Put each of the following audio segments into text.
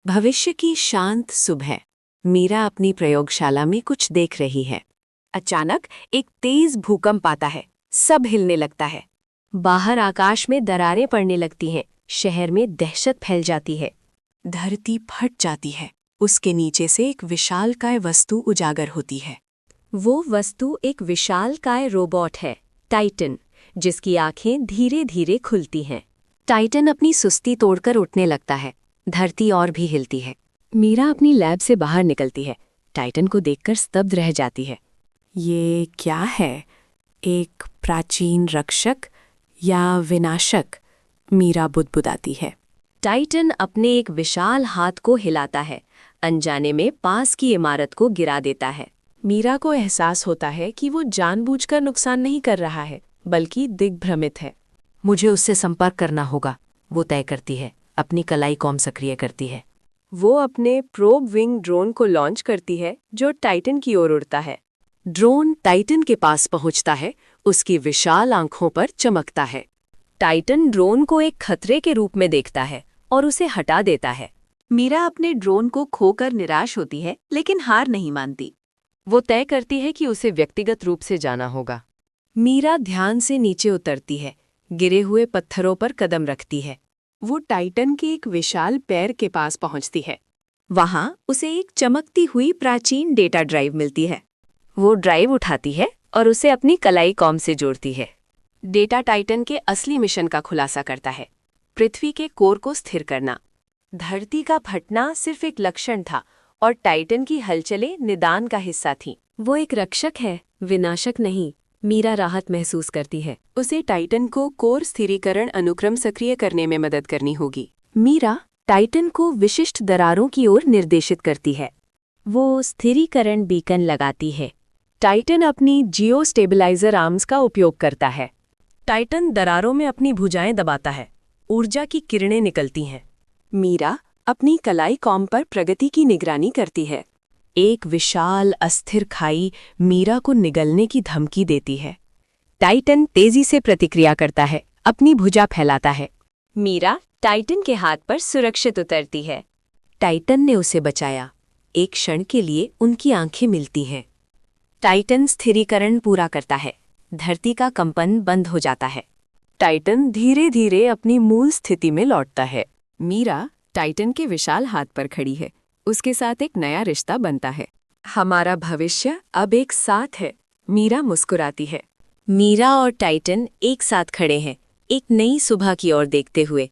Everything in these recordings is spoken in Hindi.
भविष्य की शांत सुबह। मीरा अपनी प्रयोगशाला में कुछ देख रही है। अचानक एक तेज भूकंप आता है। सब हिलने लगता है। बाहर आकाश में दरारें पड़ने लगती हैं। शहर में दहशत फैल जाती है। धरती फट जाती है। उसके नीचे से एक विशालकाय वस्तु उजागर होती है। वो वस्तु एक विशालकाय रोबोट है, टाइटन, जिसकी आंखें धीरे धीरे खुलती हैं। टाइटन अपनी सुस्ती तोड़कर उठने लगता है। धरती और भी हिलती है। मीरा अपनी लैब से बाहर निकलती है। टाइटन को देखकर स्तब्ध रह जाती है। ये क्या है? एक प्राचीन रक्षक या विनाशक? मीरा बुदबुदाती है। टाइटन अपने एक विशाल हाथ को हिलाता है। अनजाने में पास की इमारत को गिरा देता है। मीरा को एहसास होता है कि वो जानबूझकर नुकसान नहीं कर रहा है, बल्कि दिग्भ्रमित है। मुझे उससे संपर्क करना होगा, वो तय करती है। अपनी कलाई कॉम सक्रिय करती है। वो अपने प्रोब विंग ड्रोन को लॉन्च करती है, जो टाइटन की ओर उड़ता है। ड्रोन टाइटन के पास पहुंचता है। उसकी विशाल आंखों पर चमकता है। टाइटन ड्रोन को एक खतरे के रूप में देखता है और उसे हटा देता है। मीरा अपने ड्रोन को खोकर निराश होती है, लेकिन हार नहीं मानती। वो तय करती है कि उसे व्यक्तिगत रूप से जाना होगा। मीरा ध्यान से नीचे उतरती है। गिरे हुए पत्थरों पर कदम रखती है। वो टाइटन के एक विशाल पैर के पास पहुंचती है। वहां उसे एक चमकती हुई प्राचीन डेटा ड्राइव मिलती है। वो ड्राइव उठाती है और उसे अपनी कलाई कॉम से जोड़ती है। डेटा टाइटन के असली मिशन का खुलासा करता है, पृथ्वी के कोर को स्थिर करना। धरती का फटना सिर्फ एक लक्षण था और टाइटन की हलचलें निदान का हिस्सा थीं। वो एक रक्षक है, विनाशक नहीं। मीरा राहत महसूस करती है। उसे टाइटन को कोर स्थिरीकरण अनुक्रम सक्रिय करने में मदद करनी होगी। मीरा टाइटन को विशिष्ट दरारों की ओर निर्देशित करती है। वो स्थिरीकरण बीकन लगाती है। टाइटन अपनी जियो स्टेबलाइजर आर्म्स का उपयोग करता है। टाइटन दरारों में अपनी भुजाएं दबाता है। ऊर्जा की किरणें निकलती हैं। मीरा अपनी कलाई कॉम पर प्रगति की निगरानी करती है। एक विशाल अस्थिर खाई मीरा को निगलने की धमकी देती है। टाइटन तेजी से प्रतिक्रिया करता है, अपनी भुजा फैलाता है। मीरा टाइटन के हाथ पर सुरक्षित उतरती है। टाइटन ने उसे बचाया। एक क्षण के लिए उनकी आंखें मिलती हैं। टाइटन स्थिरीकरण पूरा करता है। धरती का कंपन बंद हो जाता है। टाइटन धीरे धीरे अपनी मूल स्थिति में लौटता है। मीरा टाइटन के विशाल हाथ पर खड़ी है। उसके साथ एक नया रिश्ता बनता है। हमारा भविष्य अब एक साथ है। मीरा मुस्कुराती है। मीरा और टाइटन एक साथ खड़े हैं, एक नई सुबह की ओर देखते हुए।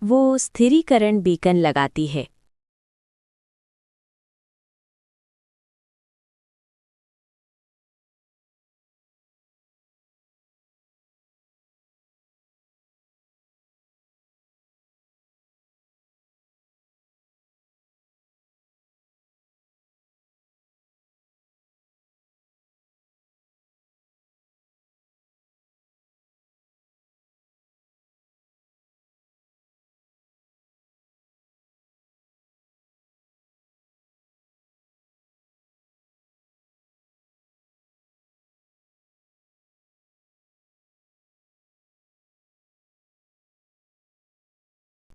वो स्थिरीकरण बीकन लगाती है